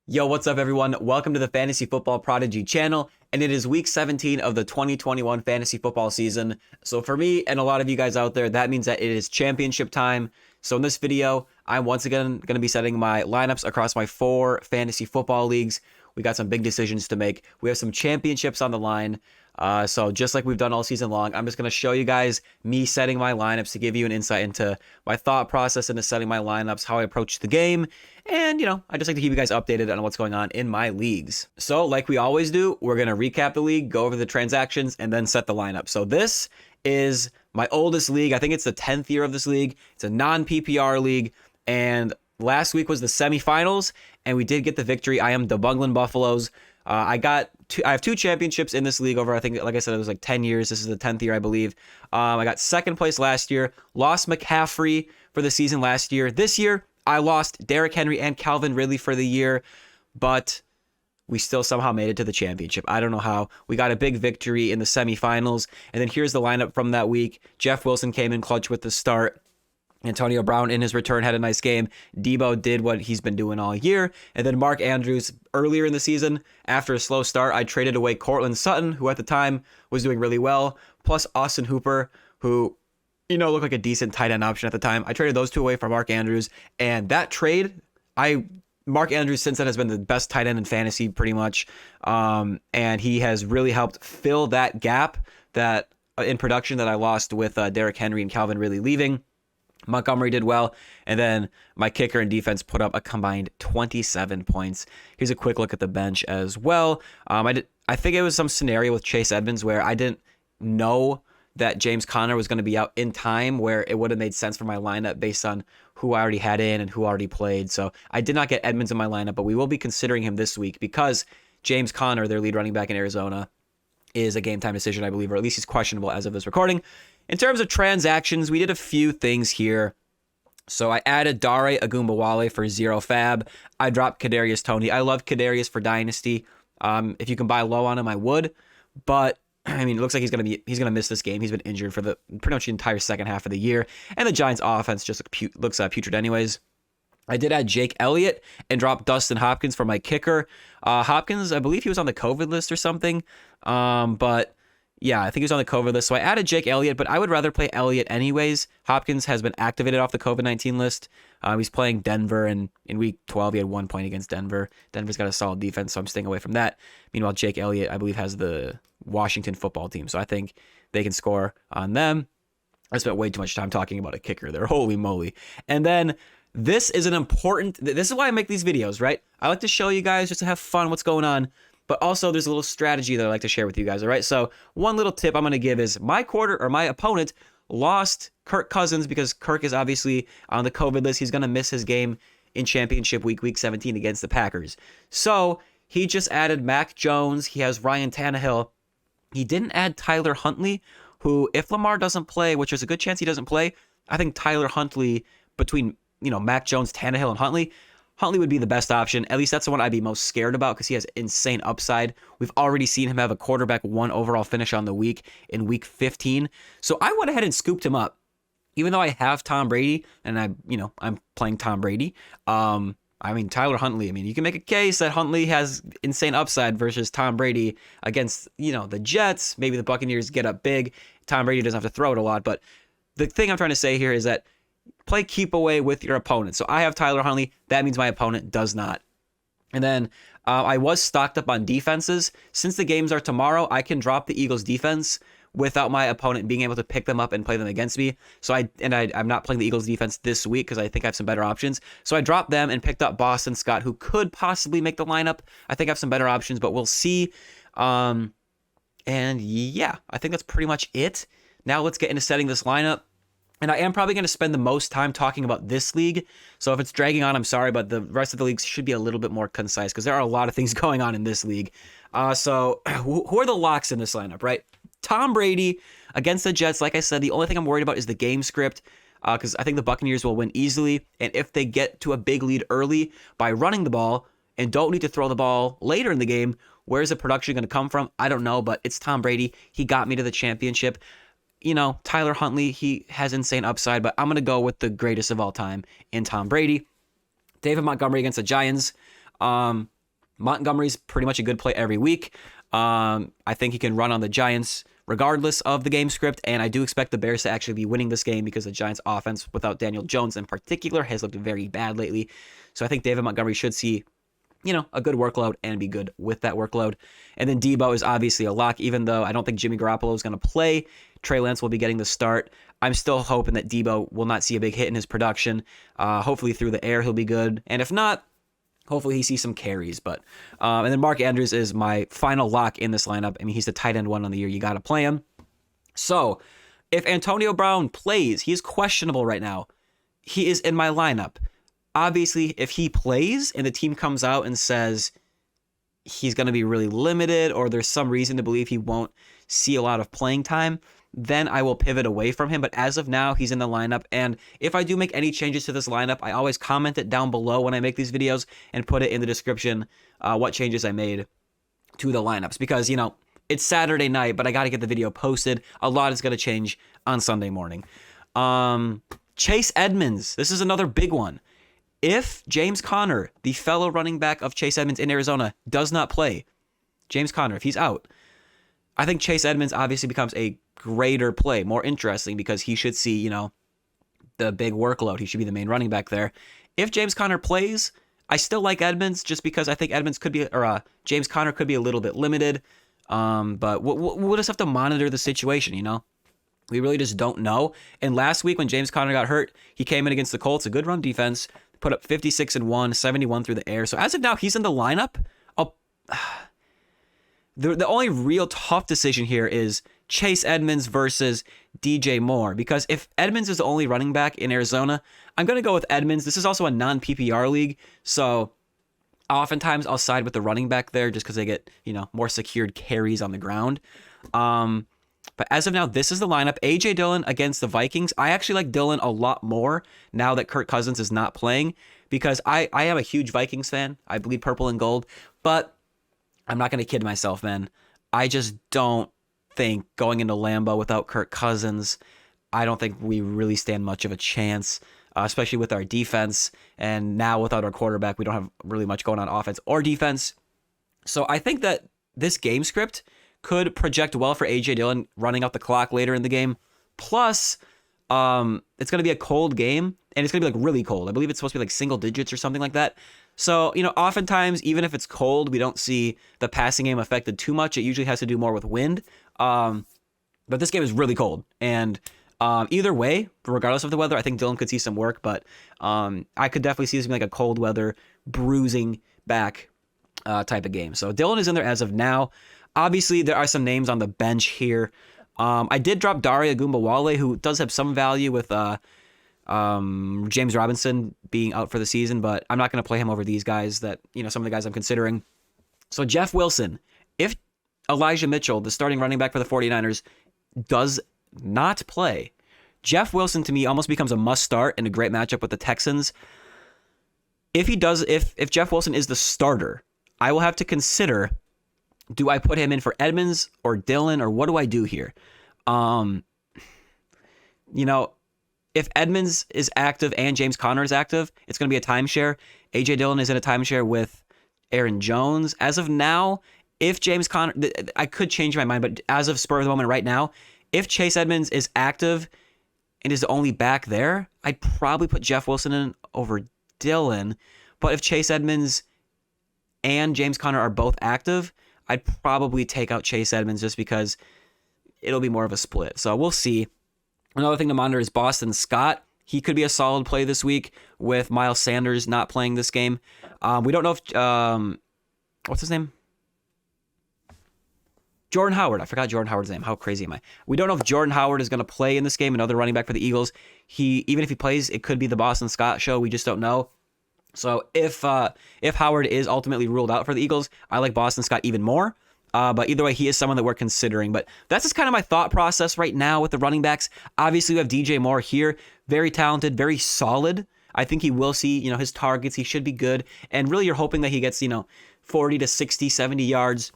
Yo, what's up, everyone? Welcome to the Fantasy Football Prodigy channel, and it is week 17 of the 2021 fantasy football season. So for me and a lot of you guys out there, that means that it is championship time. So in this video, I'm once again going to be setting my lineups across my 4 fantasy football leagues. We got some big decisions to make. We have some championships on the line. So just like we've done all season long, I'm just going to show you guys me setting my lineups to give you an insight into my thought process into setting my lineups, how I approach the game. And, I just like to keep you guys updated on what's going on in my leagues. So like we always do, we're going to recap the league, go over the transactions, and then set the lineup. So this is my oldest league. I think it's the 10th year of this league. It's a non-PPR league. And last week was the semifinals, and we did get the victory. I am the Bungling Buffaloes. I have 2 championships in this league over, I think, like I said, it was like 10 years. This is the 10th year, I believe. I got second place last year, lost McCaffrey for the season last year. This year, I lost Derrick Henry and Calvin Ridley for the year, but we still somehow made it to the championship. I don't know how. We got a big victory in the semifinals, and then here's the lineup from that week. Jeff Wilson came in clutch with the start. Antonio Brown in his return had a nice game. Debo did what he's been doing all year. And then Mark Andrews earlier in the season, after a slow start, I traded away Cortland Sutton, who at the time was doing really well, plus Austin Hooper, who, looked like a decent tight end option at the time. I traded those 2 away for Mark Andrews. And that trade, Mark Andrews since then has been the best tight end in fantasy pretty much. And he has really helped fill that gap that in production that I lost with Derrick Henry and Calvin Ridley leaving. Montgomery did well, and then my kicker and defense put up a combined 27 points. Here's a quick look at the bench as well. I think it was some scenario with Chase Edmonds where I didn't know that James Conner was going to be out in time, where it would have made sense for my lineup based on who I already had in and who already played. So I did not get Edmonds in my lineup, but we will be considering him this week because James Conner, their lead running back in Arizona, is a game time decision, I believe, or at least he's questionable as of this recording. In terms of transactions, we did a few things here. So I added Dare Ogunbowale for 0 fab. I dropped Kadarius Toney. I love Kadarius for Dynasty. If you can buy low on him, I would. But it looks like he's gonna miss this game. He's been injured for the pretty much the entire second half of the year, and the Giants' offense just looks putrid anyways. I did add Jake Elliott and drop Dustin Hopkins for my kicker. Hopkins, I believe he was on the COVID list or something. But yeah, I think he was on the COVID list. So I added Jake Elliott, but I would rather play Elliott anyways. Hopkins has been activated off the COVID-19 list. He's playing Denver, and in week 12, he had 1 point against Denver. Denver's got a solid defense, so I'm staying away from that. Meanwhile, Jake Elliott, I believe, has the Washington football team, so I think they can score on them. I spent way too much time talking about a kicker there. Holy moly. And then this is why I make these videos, right? I like to show you guys just to have fun what's going on. But also, there's a little strategy that I like to share with you guys, all right? So one little tip I'm going to give is my opponent lost Kirk Cousins because Kirk is obviously on the COVID list. He's going to miss his game in championship week 17 against the Packers. So he just added Mac Jones. He has Ryan Tannehill. He didn't add Tyler Huntley, who, if Lamar doesn't play, which there's a good chance he doesn't play, I think Tyler Huntley between, Mac Jones, Tannehill, and Huntley would be the best option. At least that's the one I'd be most scared about because he has insane upside. We've already seen him have a quarterback 1 overall finish on the week in week 15. So I went ahead and scooped him up. Even though I have Tom Brady and I'm playing Tom Brady. Tyler Huntley, you can make a case that Huntley has insane upside versus Tom Brady against, the Jets. Maybe the Buccaneers get up big. Tom Brady doesn't have to throw it a lot. But the thing I'm trying to say here is that play keep away with your opponent. So I have Tyler Huntley. That means my opponent does not. And then I was stocked up on defenses. Since the games are tomorrow, I can drop the Eagles defense without my opponent being able to pick them up and play them against me. So I'm not playing the Eagles defense this week because I think I have some better options. So I dropped them and picked up Boston Scott, who could possibly make the lineup. I think I have some better options, but we'll see. And yeah, I think that's pretty much it. Now let's get into setting this lineup. And I am probably going to spend the most time talking about this league. So if it's dragging on, I'm sorry, but the rest of the leagues should be a little bit more concise because there are a lot of things going on in this league. So who are the locks in this lineup, right? Tom Brady against the Jets. Like I said, the only thing I'm worried about is the game script because I think the Buccaneers will win easily. And if they get to a big lead early by running the ball and don't need to throw the ball later in the game, where's the production going to come from? I don't know, but it's Tom Brady. He got me to the championship. Tyler Huntley, he has insane upside, but I'm going to go with the greatest of all time in Tom Brady. David Montgomery against the Giants. Montgomery's pretty much a good play every week. I think he can run on the Giants regardless of the game script, and I do expect the Bears to actually be winning this game because the Giants' offense, without Daniel Jones in particular, has looked very bad lately. So I think David Montgomery should see, a good workload and be good with that workload. And then Debo is obviously a lock, even though I don't think Jimmy Garoppolo is going to play. Trey Lance will be getting the start. I'm still hoping that Debo will not see a big hit in his production. Hopefully through the air he'll be good. And if not, hopefully he sees some carries. But and then Mark Andrews is my final lock in this lineup. I mean, he's the tight end 1 on the year. You got to play him. So if Antonio Brown plays, he is questionable right now. He is in my lineup. Obviously, if he plays and the team comes out and says he's going to be really limited or there's some reason to believe he won't see a lot of playing time, then I will pivot away from him. But as of now, he's in the lineup. And if I do make any changes to this lineup, I always comment it down below when I make these videos and put it in the description what changes I made to the lineups. Because, it's Saturday night, but I got to get the video posted. A lot is going to change on Sunday morning. Chase Edmonds. This is another big one. If James Conner, the fellow running back of Chase Edmonds in Arizona, does not play, James Conner, if he's out, I think Chase Edmonds obviously becomes a greater play, more interesting because he should see, the big workload. He should be the main running back there. If James Conner plays, I still like Edmonds just because I think Edmonds could be, or James Conner could be a little bit limited. But we'll just have to monitor the situation, We really just don't know. And last week when James Conner got hurt, he came in against the Colts, a good run defense, put up 56-1, 71 through the air. So as of now, he's in the lineup. The only real tough decision here is Chase Edmonds versus DJ Moore. Because if Edmonds is the only running back in Arizona, I'm going to go with Edmonds. This is also a non-PPR league. So oftentimes I'll side with the running back there just because they get, more secured carries on the ground. But as of now, this is the lineup. A.J. Dillon against the Vikings. I actually like Dillon a lot more now that Kirk Cousins is not playing because I am a huge Vikings fan. I bleed purple and gold. But I'm not going to kid myself, man. I just don't think going into Lambeau without Kirk Cousins, I don't think we really stand much of a chance, especially with our defense. And now without our quarterback, we don't have really much going on offense or defense. So I think that this game script could project well for A.J. Dillon running out the clock later in the game. Plus, it's going to be a cold game, and it's going to be really cold. I believe it's supposed to be single digits or something like that. So, oftentimes, even if it's cold, we don't see the passing game affected too much. It usually has to do more with wind. But this game is really cold. And either way, regardless of the weather, I think Dillon could see some work. But I could definitely see this being a cold weather, bruising back type of game. So Dillon is in there as of now. Obviously, there are some names on the bench here. I did drop Dare Ogunbowale, who does have some value with James Robinson being out for the season, but I'm not going to play him over these guys that, some of the guys I'm considering. So Jeff Wilson, if Elijah Mitchell, the starting running back for the 49ers, does not play, Jeff Wilson to me almost becomes a must start in a great matchup with the Texans. If Jeff Wilson is the starter, I will have to consider, do I put him in for Edmonds or Dillon, or what do I do here? If Edmonds is active and James Conner is active, it's going to be a timeshare. A.J. Dillon is in a timeshare with Aaron Jones. As of now, if James Conner, I could change my mind, but as of spur of the moment right now, if Chase Edmonds is active and is the only back there, I'd probably put Jeff Wilson in over Dillon. But if Chase Edmonds and James Conner are both active, I'd probably take out Chase Edmonds just because it'll be more of a split. So we'll see. Another thing to monitor is Boston Scott. He could be a solid play this week with Miles Sanders not playing this game. We don't know if... what's his name? Jordan Howard. I forgot Jordan Howard's name. How crazy am I? We don't know if Jordan Howard is going to play in this game, another running back for the Eagles. Even if he plays, it could be the Boston Scott show. We just don't know. So if Howard is ultimately ruled out for the Eagles, I like Boston Scott even more. But either way, he is someone that we're considering. But that's just kind of my thought process right now with the running backs. Obviously, we have DJ Moore here. Very talented, very solid. I think he will see, his targets. He should be good. And really, you're hoping that he gets, 40 to 60, 70 yards.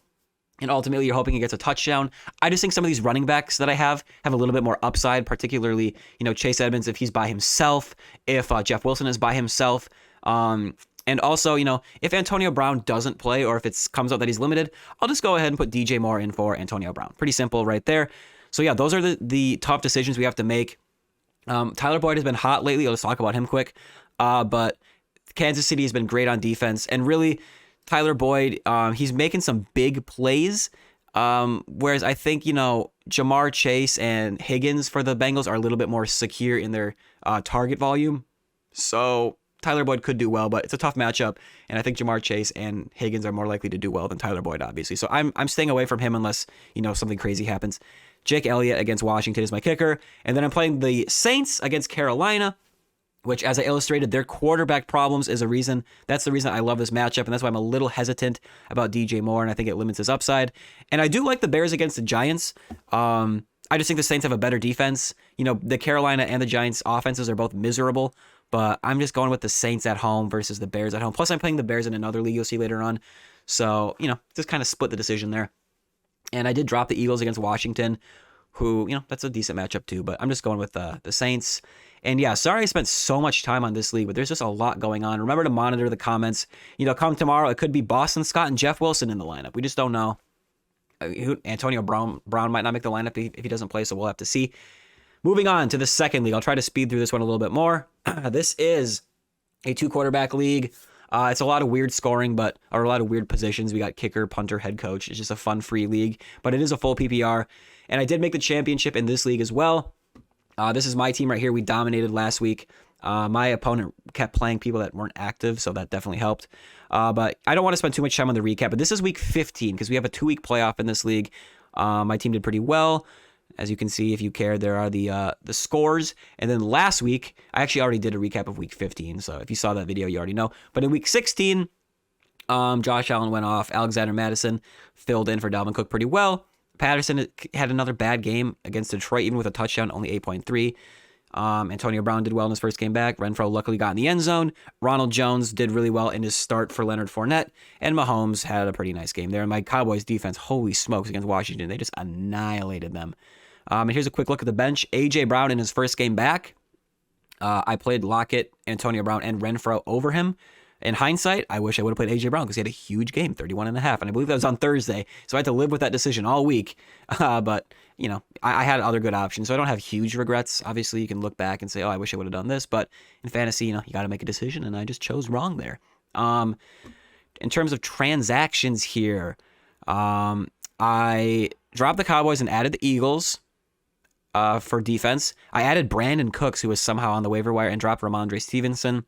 And ultimately, you're hoping he gets a touchdown. I just think some of these running backs that I have a little bit more upside, particularly, Chase Edmonds if he's by himself, if Jeff Wilson is by himself. And And also, if Antonio Brown doesn't play or if it comes out that he's limited, I'll just go ahead and put DJ Moore in for Antonio Brown. Pretty simple right there. So yeah, those are the tough decisions we have to make. Tyler Boyd has been hot lately. Let's talk about him quick. But Kansas City has been great on defense. And really, Tyler Boyd, he's making some big plays. Whereas I think, Jamar Chase and Higgins for the Bengals are a little bit more secure in their target volume. So Tyler Boyd could do well, but it's a tough matchup, and I think Jamar Chase and Higgins are more likely to do well than Tyler Boyd, obviously. So I'm staying away from him unless, something crazy happens. Jake Elliott against Washington is my kicker, and then I'm playing the Saints against Carolina, which, as I illustrated, their quarterback problems is a reason. That's the reason I love this matchup, and that's why I'm a little hesitant about DJ Moore, and I think it limits his upside. And I do like the Bears against the Giants. I just think the Saints have a better defense. The Carolina and the Giants offenses are both miserable, but I'm just going with the Saints at home versus the Bears at home. Plus, I'm playing the Bears in another league you'll see later on. So, just kind of split the decision there. And I did drop the Eagles against Washington, who, that's a decent matchup too. But I'm just going with the Saints. And yeah, sorry I spent so much time on this league, but there's just a lot going on. Remember to monitor the comments. Come tomorrow, it could be Boston Scott and Jeff Wilson in the lineup. We just don't know. Antonio Brown might not make the lineup if he doesn't play, so we'll have to see. Moving on to the second league. I'll try to speed through this one a little bit more. This is a 2-quarterback league. It's a lot of weird scoring, or a lot of weird positions. We got kicker, punter, head coach. It's just a fun, free league, but it is a full PPR. And I did make the championship in this league as well. This is my team right here. We dominated last week. My opponent kept playing people that weren't active, so that definitely helped. But I don't want to spend too much time on the recap, but this is week 15 because we have a 2-week playoff in this league. My team did pretty well. As you can see, if you care, there are the scores. And then last week, I actually already did a recap of week 15. So if you saw that video, you already know. But in week 16, Josh Allen went off. Alexander Madison filled in for Dalvin Cook pretty well. Patterson had another bad game against Detroit, even with a touchdown, only 8.3. Antonio Brown did well in his first game back. Renfrow luckily got in the end zone. Ronald Jones did really well in his start for Leonard Fournette. And Mahomes had a pretty nice game there. And my Cowboys defense, holy smokes, against Washington. They just annihilated them. And here's a quick look at the bench. A.J. Brown in his first game back. I played Lockett, Antonio Brown, and Renfrow over him. In hindsight, I wish I would have played A.J. Brown because he had a huge game, 31.5. And I believe that was on Thursday. So I had to live with that decision all week. But, I had other good options. So I don't have huge regrets. Obviously, you can look back and say, I wish I would have done this. But in fantasy, you got to make a decision. And I just chose wrong there. In terms of transactions here, I dropped the Cowboys and added the Eagles. For defense, I added Brandin Cooks, who was somehow on the waiver wire, and dropped Ramondre Stevenson.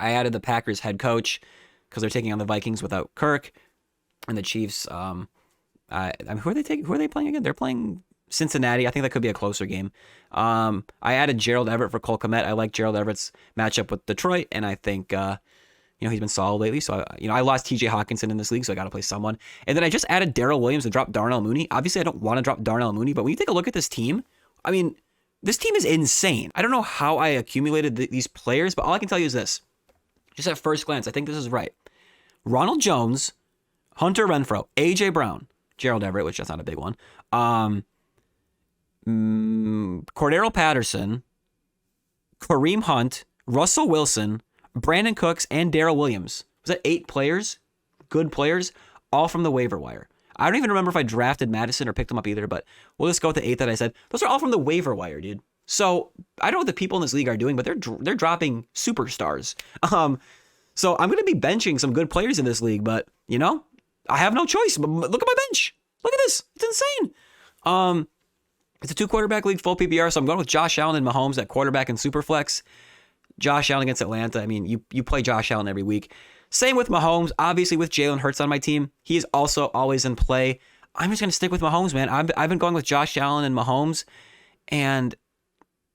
I added the Packers head coach because they're taking on the Vikings without Kirk, and the Chiefs. Who are they playing again? They're playing Cincinnati. I think that could be a closer game. I added Gerald Everett for Cole Kmet. I like Gerald Everett's matchup with Detroit, and I think he's been solid lately. So I lost T.J. Hawkinson in this league, so I got to play someone. And then I just added Daryl Williams and dropped Darnell Mooney. Obviously, I don't want to drop Darnell Mooney, but when you take a look at this team. This team is insane. I don't know how I accumulated these players, but all I can tell you is this. Just at first glance, I think this is right. Ronald Jones, Hunter Renfrow, A.J. Brown, Gerald Everett, which that's not a big one, Cordero Patterson, Kareem Hunt, Russell Wilson, Brandin Cooks, and Daryl Williams. Was that 8 players? Good players, all from the waiver wire. I don't even remember if I drafted Madison or picked him up either, but we'll just go with the 8 that I said. Those are all from the waiver wire, dude. So I don't know what the people in this league are doing, but they're dropping superstars. So I'm going to be benching some good players in this league, but I have no choice. But look at my bench. Look at this. It's insane. It's a 2-quarterback league, full PPR. So I'm going with Josh Allen and Mahomes at quarterback and Superflex. Josh Allen against Atlanta. You play Josh Allen every week. Same with Mahomes, obviously with Jalen Hurts on my team. He is also always in play. I'm just going to stick with Mahomes, man. I've been going with Josh Allen and Mahomes, and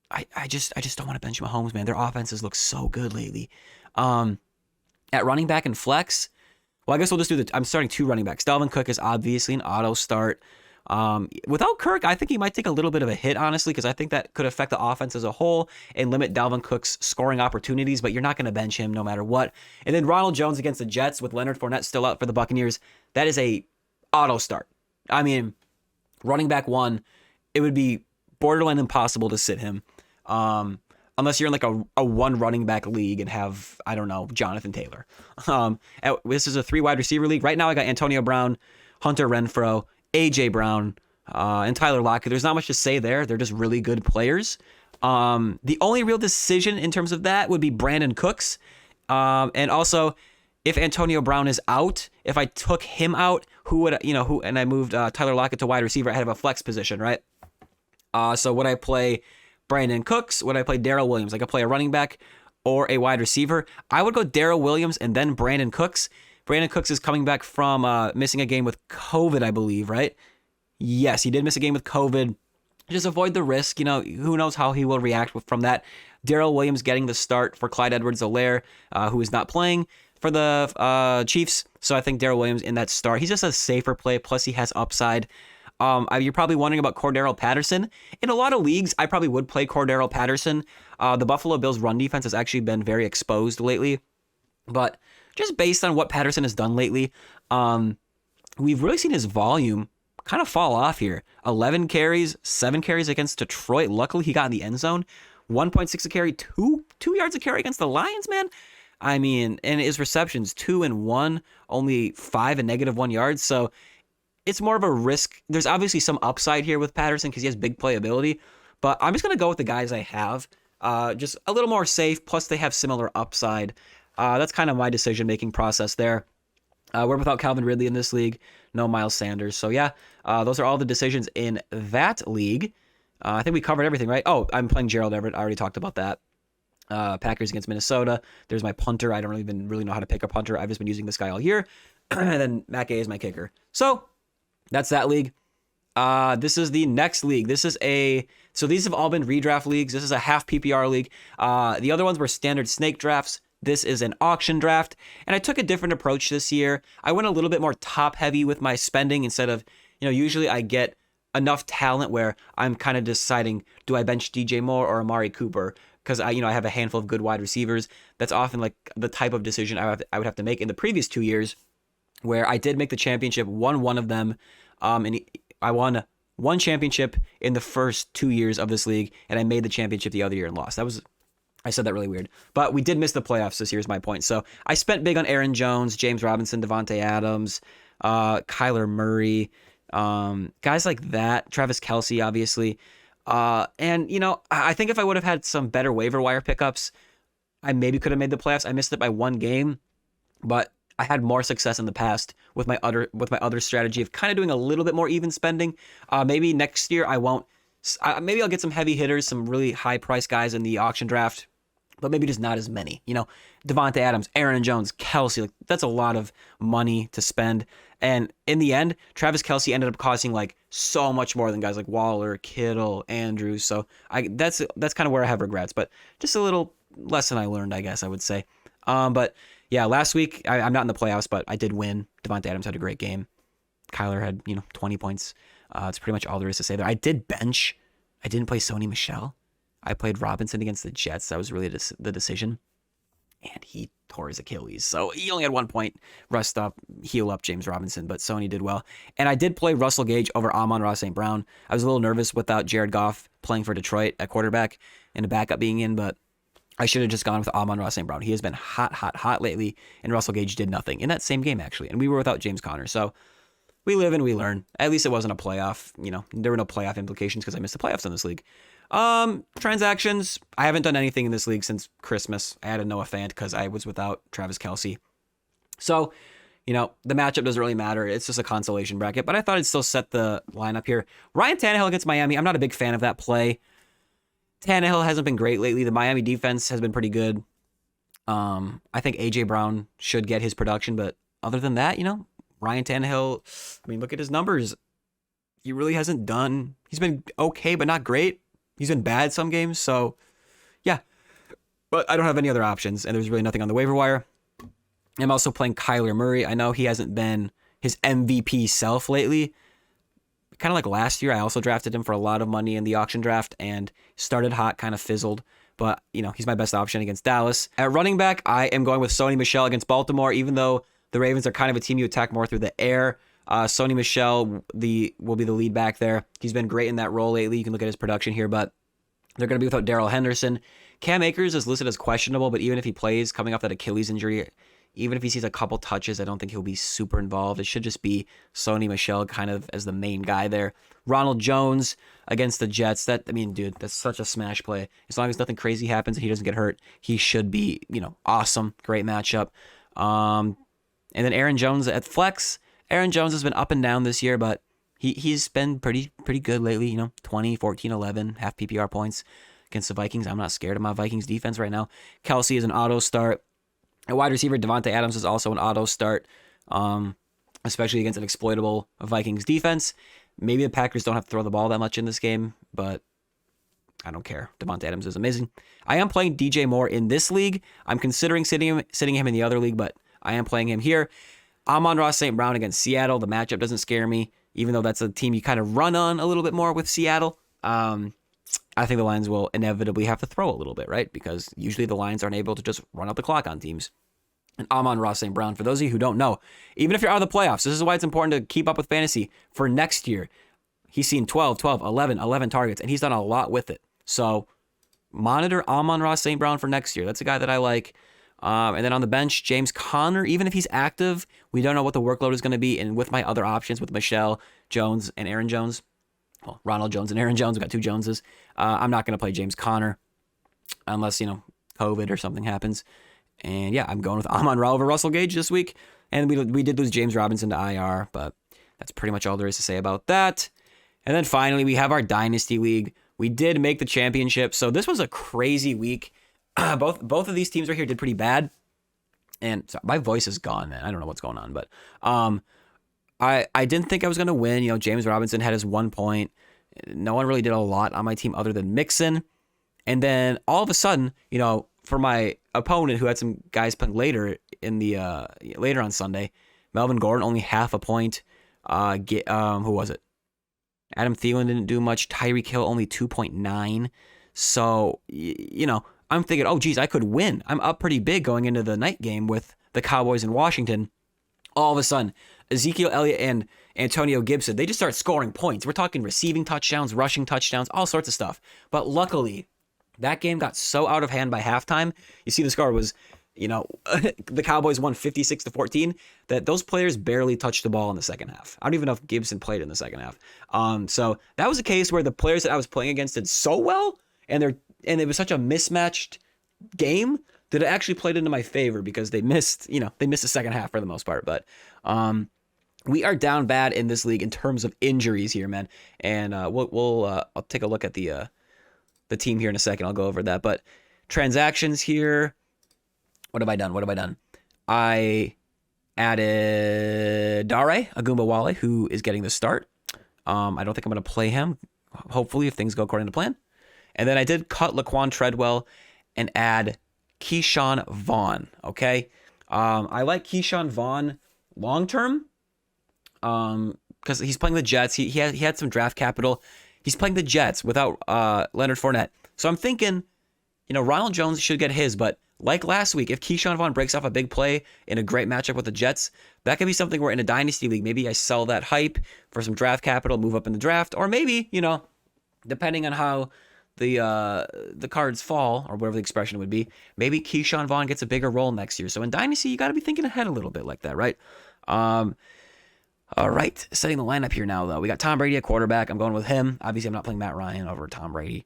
I just don't want to bench Mahomes, man. Their offenses look so good lately. At running back and flex, well, I guess we'll just I'm starting 2 running backs. Dalvin Cook is obviously an auto start. Without Kirk, I think he might take a little bit of a hit, honestly, because I think that could affect the offense as a whole and limit Dalvin Cook's scoring opportunities, but you're not going to bench him no matter what. And then Ronald Jones against the Jets with Leonard Fournette still out for the Buccaneers. That is a auto start. Running back 1, it would be borderline impossible to sit him. unless you're in like a one running back league and have, I don't know, Jonathan Taylor. This is a 3 wide receiver league. Right now I got Antonio Brown, Hunter Renfrow, AJ Brown, and Tyler Lockett. There's not much to say there. They're just really good players. The only real decision in terms of that would be Brandin Cooks. And also, if Antonio Brown is out, if I took him out, and I moved Tyler Lockett to wide receiver, I have a flex position, right? So would I play Brandin Cooks? Would I play Daryl Williams? I could play a running back or a wide receiver. I would go Daryl Williams and then Brandin Cooks. Brandin Cooks is coming back from missing a game with COVID, I believe, right? Yes, he did miss a game with COVID. Just avoid the risk. Who knows how he will react from that. Daryl Williams getting the start for Clyde Edwards-Helaire, who is not playing for the Chiefs. So I think Daryl Williams in that start. He's just a safer play. Plus, he has upside. You're probably wondering about Cordero Patterson. In a lot of leagues, I probably would play Cordero Patterson. The Buffalo Bills run defense has actually been very exposed lately. But just based on what Patterson has done lately, we've really seen his volume kind of fall off here. 11 carries, 7 carries against Detroit. Luckily, he got in the end zone. 1.6 a carry, 2 yards a carry against the Lions, man. I mean, and his receptions, 2 and 1, only 5 and -1 yards. So it's more of a risk. There's obviously some upside here with Patterson because he has big playability. But I'm just going to go with the guys I have. Just a little more safe. Plus, they have similar upside. That's kind of my decision-making process there. We're without Calvin Ridley in this league. No Miles Sanders. So, yeah, those are all the decisions in that league. I think we covered everything, right? Oh, I'm playing Gerald Everett. I already talked about that. Packers against Minnesota. There's my punter. I don't even really know how to pick a punter. I've just been using this guy all year. And then Matt Gay is my kicker. So that's that league. This is the next league. So these have all been redraft leagues. This is a half PPR league. The other ones were standard snake drafts. This is an auction draft. And I took a different approach this year. I went a little bit more top heavy with my spending instead of, usually I get enough talent where I'm kind of deciding, do I bench DJ Moore or Amari Cooper? Because I have a handful of good wide receivers. That's often like the type of decision I would have to make in the previous 2 years, where I did make the championship, won one of them, and I won one championship in the first 2 years of this league, and I made the championship the other year and lost. I said that really weird, but we did miss the playoffs this year is my point. So I spent big on Aaron Jones, James Robinson, Devontae Adams, Kyler Murray, guys like that, Travis Kelce, obviously. And I think if I would have had some better waiver wire pickups, I maybe could have made the playoffs. I missed it by one game, but I had more success in the past with my other strategy of kind of doing a little bit more even spending. Maybe next year I won't. Maybe I'll get some heavy hitters, some really high price guys in the auction draft, but maybe just not as many. Devontae Adams, Aaron Jones, Kelce, that's a lot of money to spend. And in the end, Travis Kelce ended up costing so much more than guys like Waller, Kittle, Andrews. So that's kind of where I have regrets, but just a little lesson I learned, I guess I would say. But yeah, last week I'm not in the playoffs, but I did win. Devontae Adams had a great game. Kyler had 20 points. It's pretty much all there is to say there. I did bench. I didn't play Sony Michel. I played Robinson against the Jets. That was really the decision. And he tore his Achilles. So he only had 1 point. Rest up, heal up James Robinson, but Sony did well. And I did play Russell Gage over Amon-Ra St. Brown. I was a little nervous without Jared Goff playing for Detroit at quarterback and a backup being in, but I should have just gone with Amon-Ra St. Brown. He has been hot lately, and Russell Gage did nothing in that same game, actually. And we were without James Conner. So we live and we learn. At least it wasn't a playoff. There were no playoff implications because I missed the playoffs in this league. Transactions. I haven't done anything in this league since Christmas. I added Noah Fant because I was without Travis Kelce. So, the matchup doesn't really matter. It's just a consolation bracket, but I thought I'd still set the lineup here. Ryan Tannehill against Miami. I'm not a big fan of that play. Tannehill hasn't been great lately. The Miami defense has been pretty good. I think AJ Brown should get his production, but other than that, Ryan Tannehill, look at his numbers. He really hasn't done. He's been okay, but not great. He's been bad some games, so yeah. But I don't have any other options, and there's really nothing on the waiver wire. I'm also playing Kyler Murray. I know he hasn't been his MVP self lately. Kind of like last year, I also drafted him for a lot of money in the auction draft, and started hot, kind of fizzled. But, he's my best option against Dallas. At running back, I am going with Sony Michel against Baltimore, even though the Ravens are kind of a team you attack more through the air. Sony Michel will be the lead back there. He's been great in that role lately. You can look at his production here, but they're going to be without Darrell Henderson. Cam Akers is listed as questionable, but even if he plays coming off that Achilles injury, even if he sees a couple touches, I don't think he'll be super involved. It should just be Sony Michel kind of as the main guy there. Ronald Jones against the Jets. Dude, that's such a smash play. As long as nothing crazy happens and he doesn't get hurt, he should be, awesome. Great matchup. And then Aaron Jones at flex. Aaron Jones has been up and down this year, but he's been pretty good lately, 20, 14, 11, half PPR points against the Vikings. I'm not scared of my Vikings defense right now. Kelsey is an auto start. A wide receiver, Devontae Adams, is also an auto start, especially against an exploitable Vikings defense. Maybe the Packers don't have to throw the ball that much in this game, but I don't care. Devontae Adams is amazing. I am playing DJ Moore in this league. I'm considering sitting him in the other league, but I am playing him here. Amon-Ra St. Brown against Seattle. The matchup doesn't scare me, even though that's a team you kind of run on a little bit more with Seattle. I think the Lions will inevitably have to throw a little bit, right? Because usually the Lions aren't able to just run out the clock on teams. And Amon-Ra St. Brown, for those of you who don't know, even if you're out of the playoffs, this is why it's important to keep up with fantasy for next year. He's seen 12, 11 targets, and he's done a lot with it. So monitor Amon-Ra St. Brown for next year. That's a guy that I like. And then on the bench, James Conner, even if he's active, we don't know what the workload is going to be. And with my other options, with Michel, Jones, and Aaron Jones, well, Ronald Jones and Aaron Jones, we've got two Joneses. I'm not going to play James Conner unless, COVID or something happens. And yeah, I'm going with Amon-Ra over Russell Gage this week. And we did lose James Robinson to IR, but that's pretty much all there is to say about that. And then finally, we have our Dynasty League. We did make the championship, so this was a crazy week. Both of these teams right here did pretty bad. And so my voice is gone, man. I don't know what's going on, but I didn't think I was going to win. James Robinson had his 1 point. No one really did a lot on my team other than Mixon. And then all of a sudden, for my opponent who had some guys playing later later on Sunday, Melvin Gordon only half a point. Who was it? Adam Thielen didn't do much. Tyreek Hill only 2.9. So, I'm thinking, oh, geez, I could win. I'm up pretty big going into the night game with the Cowboys in Washington. All of a sudden, Ezekiel Elliott and Antonio Gibson, they just start scoring points. We're talking receiving touchdowns, rushing touchdowns, all sorts of stuff. But luckily, that game got so out of hand by halftime. You see the score was, the Cowboys won 56-14, that those players barely touched the ball in the second half. I don't even know if Gibson played in the second half. So that was a case where the players that I was playing against did so well, and it was such a mismatched game that it actually played into my favor because they missed the second half for the most part. But we are down bad in this league in terms of injuries here, man. And I'll take a look at the team here in a second. I'll go over that. But transactions here. What have I done? I added Dare Agumbawale, who is getting the start. I don't think I'm going to play him, hopefully, if things go according to plan. And then I did cut Laquan Treadwell and add Keyshawn Vaughn, okay? I like Keyshawn Vaughn long-term because he's playing the Jets. He had some draft capital. He's playing the Jets without Leonard Fournette. So I'm thinking, Ronald Jones should get his, but like last week, if Keyshawn Vaughn breaks off a big play in a great matchup with the Jets, that could be something where in a Dynasty League, maybe I sell that hype for some draft capital, move up in the draft, or maybe, depending on how the cards fall, or whatever the expression would be, maybe Keyshawn Vaughn gets a bigger role next year. So in Dynasty, you got to be thinking ahead a little bit like that, right? All right, setting the lineup here now, though. We got Tom Brady at quarterback. I'm going with him. Obviously, I'm not playing Matt Ryan over Tom Brady.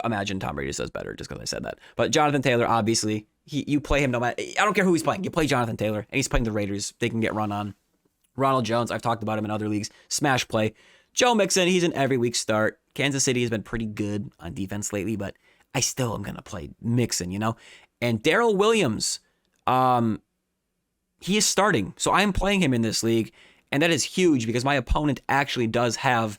Imagine Tom Brady does better just because I said that. But Jonathan Taylor, obviously, you play him no matter. I don't care who he's playing. You play Jonathan Taylor, and he's playing the Raiders. They can get run on. Ronald Jones, I've talked about him in other leagues. Smash play. Joe Mixon, he's an every week start. Kansas City has been pretty good on defense lately, but I still am going to play Mixon, And Daryl Williams, he is starting. So I'm playing him in this league, and that is huge because my opponent actually does have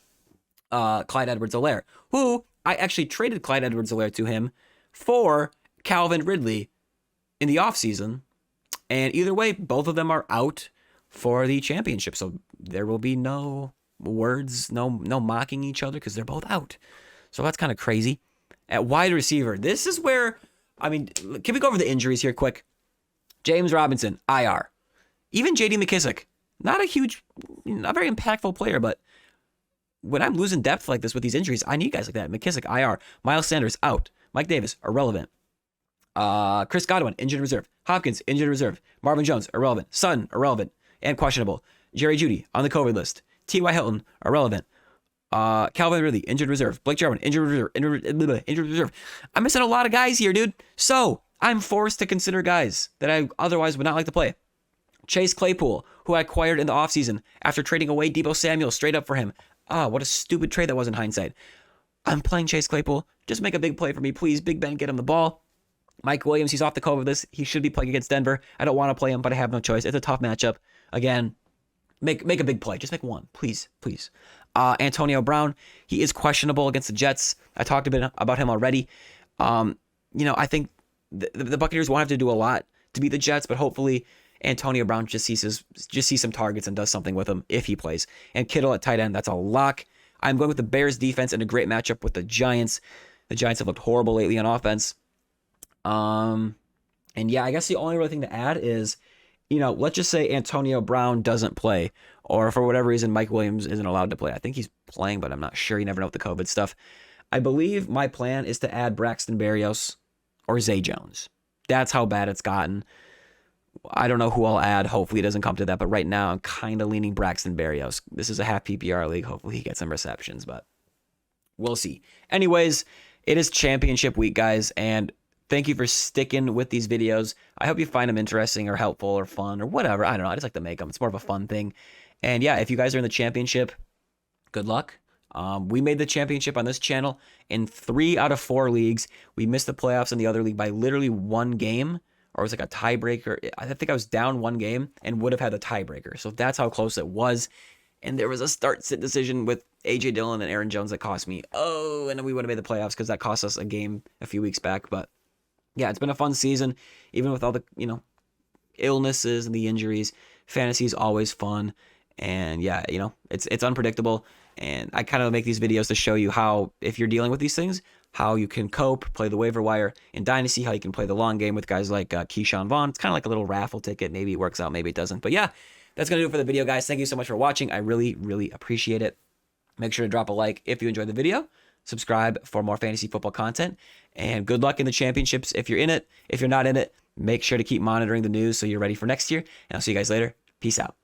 Clyde Edwards-Helaire, who I actually traded Clyde Edwards-Helaire to him for Calvin Ridley in the offseason. And either way, both of them are out for the championship. So there will be no words, no mocking each other because they're both out. So that's kind of crazy. At wide receiver, this is where, can we go over the injuries here quick? James Robinson, IR. Even J.D. McKissick, not very impactful player, but when I'm losing depth like this with these injuries, I need guys like that. McKissick, IR. Miles Sanders, out. Mike Davis, irrelevant. Chris Godwin, injured reserve. Hopkins, injured reserve. Marvin Jones, irrelevant. Sutton, irrelevant and questionable. Jerry Jeudy, on the COVID list. T.Y. Hilton, irrelevant. Calvin Ridley, injured reserve. Blake Jarwin, injured reserve. Injured reserve. I'm missing a lot of guys here, dude. So I'm forced to consider guys that I otherwise would not like to play. Chase Claypool, who I acquired in the offseason after trading away Deebo Samuel straight up for him. What a stupid trade that was in hindsight. I'm playing Chase Claypool. Just make a big play for me, please. Big Ben, get him the ball. Mike Williams, he's off the COVID list. He should be playing against Denver. I don't want to play him, but I have no choice. It's a tough matchup. Again, make a big play. Just make one, please. Antonio Brown, he is questionable against the Jets. I talked a bit about him already. I think the Buccaneers won't have to do a lot to beat the Jets, but hopefully Antonio Brown just sees some targets and does something with them if he plays. And Kittle at tight end, that's a lock. I'm going with the Bears defense in a great matchup with the Giants. The Giants have looked horrible lately on offense. And yeah, I guess the only real thing to add is, let's just say Antonio Brown doesn't play, or for whatever reason, Mike Williams isn't allowed to play. I think he's playing, but I'm not sure. You never know with the COVID stuff. I believe my plan is to add Braxton Berrios or Zay Jones. That's how bad it's gotten. I don't know who I'll add. Hopefully it doesn't come to that, but right now I'm kind of leaning Braxton Berrios. This is a half PPR league. Hopefully he gets some receptions, but we'll see. Anyways, it is championship week, guys, and thank you for sticking with these videos. I hope you find them interesting or helpful or fun or whatever. I don't know. I just like to make them. It's more of a fun thing. And yeah, if you guys are in the championship, good luck. We made the championship on this channel in 3 out of 4 leagues. We missed the playoffs in the other league by literally 1 game, or it was like a tiebreaker. I think I was down 1 game and would have had a tiebreaker. So that's how close it was. And there was a start-sit decision with A.J. Dillon and Aaron Jones that cost me. And then we would have made the playoffs because that cost us a game a few weeks back. But yeah, it's been a fun season, even with all the, illnesses and the injuries. Fantasy is always fun. And yeah, it's unpredictable. And I kind of make these videos to show you how, if you're dealing with these things, how you can cope, play the waiver wire in Dynasty, how you can play the long game with guys like Keyshawn Vaughn. It's kind of like a little raffle ticket. Maybe it works out, maybe it doesn't. But yeah, that's going to do it for the video, guys. Thank you so much for watching. I really, really appreciate it. Make sure to drop a like if you enjoyed the video. Subscribe for more fantasy football content. And good luck in the championships if you're in it. If you're not in it, make sure to keep monitoring the news so you're ready for next year. And I'll see you guys later. Peace out.